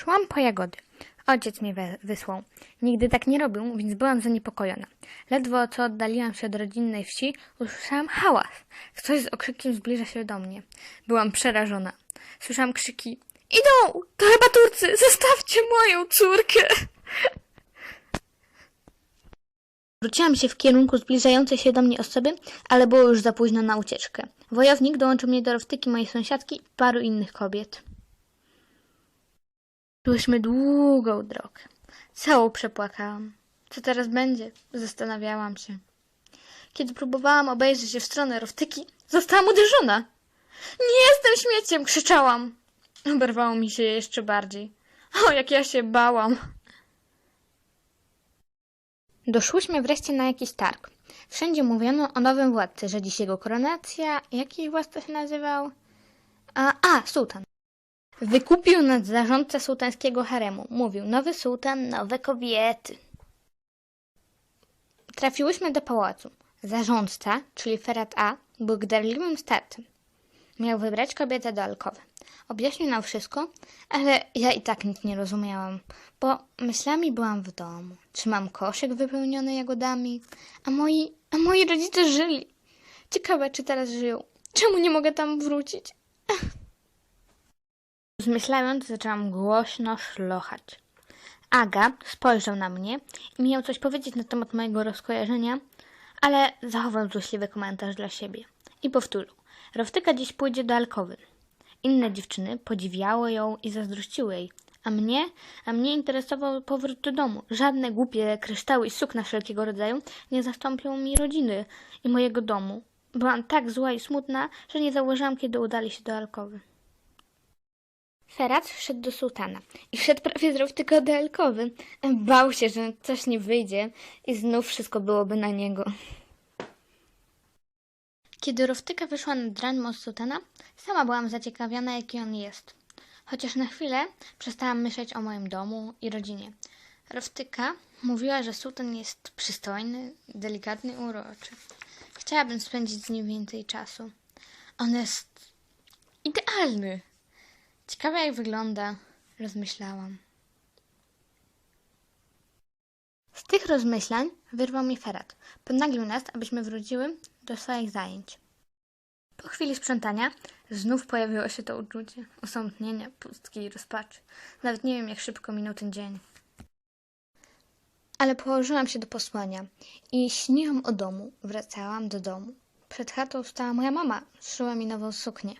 Szłam po jagody. Ojciec mnie wysłał. Nigdy tak nie robił, więc byłam zaniepokojona. Ledwo co oddaliłam się od rodzinnej wsi, usłyszałam hałas. Ktoś z okrzykiem zbliża się do mnie. Byłam przerażona. Słyszałam krzyki. Idą! To chyba Turcy! Zostawcie moją córkę! Wróciłam się w kierunku zbliżającej się do mnie osoby, ale było już za późno na ucieczkę. Wojownik dołączył mnie do Rowtyki, mojej sąsiadki i paru innych kobiet. Szłyśmy długą drogę. Całą przepłakałam. Co teraz będzie? Zastanawiałam się. Kiedy próbowałam obejrzeć się w stronę Rowtyki, zostałam uderzona. Nie jestem śmieciem! Krzyczałam. Oberwało mi się jeszcze bardziej. O, jak ja się bałam. Doszłyśmy wreszcie na jakiś targ. Wszędzie mówiono o nowym władcy, że dziś jego koronacja. Jaki władca się nazywał? Sułtan. Wykupił nas zarządca sułtańskiego haremu. Mówił, nowy sułtan, nowe kobiety. Trafiłyśmy do pałacu. Zarządca, czyli Ferhat A, był gderliwym starcem. Miał wybrać kobietę do alkowy. Objaśnił nam wszystko, ale ja i tak nic nie rozumiałam, bo myślami byłam w domu. Trzymam koszyk wypełniony jagodami, a moi rodzice żyli. Ciekawe, czy teraz żyją. Czemu nie mogę tam wrócić? Zmyślając, zaczęłam głośno szlochać. Aga spojrzał na mnie i miał coś powiedzieć na temat mojego rozkojarzenia, ale zachował złośliwy komentarz dla siebie. I powtórzył. Rowtyka dziś pójdzie do alkowy. Inne dziewczyny podziwiały ją i zazdrościły jej, a mnie interesował powrót do domu. Żadne głupie kryształy i sukna wszelkiego rodzaju nie zastąpią mi rodziny i mojego domu. Byłam tak zła i smutna, że nie zauważyłam, kiedy udali się do alkowy. Ferhat wszedł do sułtana i wszedł prawie z Rowtyką do alkowy. Bał się, że coś nie wyjdzie i znów wszystko byłoby na niego. Kiedy Rowtyka wyszła nad ranem od sułtana, sama byłam zaciekawiona, jaki on jest. Chociaż na chwilę przestałam myśleć o moim domu i rodzinie. Rowtyka mówiła, że sułtan jest przystojny, delikatny i uroczy. Chciałabym spędzić z nim więcej czasu. On jest idealny. Ciekawe, jak wygląda, rozmyślałam. Z tych rozmyślań wyrwał mi Ferhat. Podnaglił nas, abyśmy wróciły do swoich zajęć. Po chwili sprzątania znów pojawiło się to uczucie osamotnienia, pustki i rozpaczy. Nawet nie wiem, jak szybko minął ten dzień. Ale położyłam się do posłania i śniłam o domu. Wracałam do domu. Przed chatą stała moja mama, szyła mi nową suknię.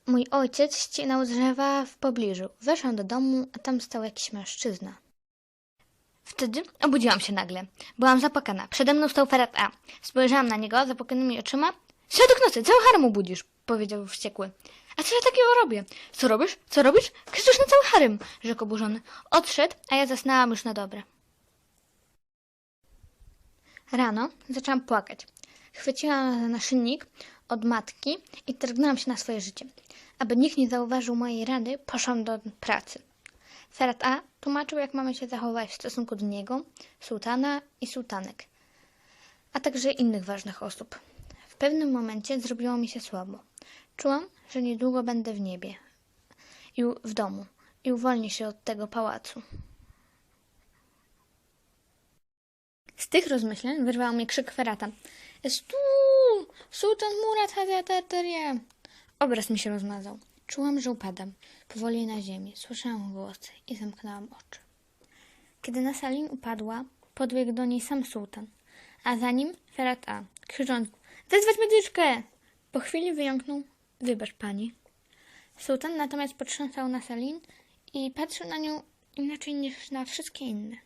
Mój ojciec ścinał drzewa w pobliżu. Weszłam do domu, a tam stał jakiś mężczyzna. Wtedy obudziłam się nagle. Byłam zapłakana. Przede mną stał Ferhat A. Spojrzałam na niego zapłakanymi oczyma. Środek nocy, cały harem obudzisz, powiedział wściekły. A co ja takiego robię? Co robisz? Co robisz? Krzyczysz na cały harem, rzekł oburzony. Odszedł, a ja zasnęłam już na dobre. Rano zaczęłam płakać. Chwyciłam za naszyjnik od matki i targnęłam się na swoje życie. Aby nikt nie zauważył mojej rady, poszłam do pracy. Ferhat A tłumaczył, jak mamy się zachować w stosunku do niego, sułtana i sułtanek, a także innych ważnych osób. W pewnym momencie zrobiło mi się słabo. Czułam, że niedługo będę w niebie i w domu i uwolnię się od tego pałacu. Z tych rozmyśleń wyrwał mnie krzyk Ferhata. Jest tu! Sułtan Murad Hazataria! Obraz mi się rozmazał. Czułam, że upadam powoli na ziemię. Słyszałam głosy i zamknęłam oczy. Kiedy Nasalin upadła, podbiegł do niej sam sułtan, a za nim Ferhat A, krzycząc: wezwać medyczkę! Po chwili wyjąknął: wybacz pani. Sułtan natomiast potrząsał Nasalin i patrzył na nią inaczej niż na wszystkie inne.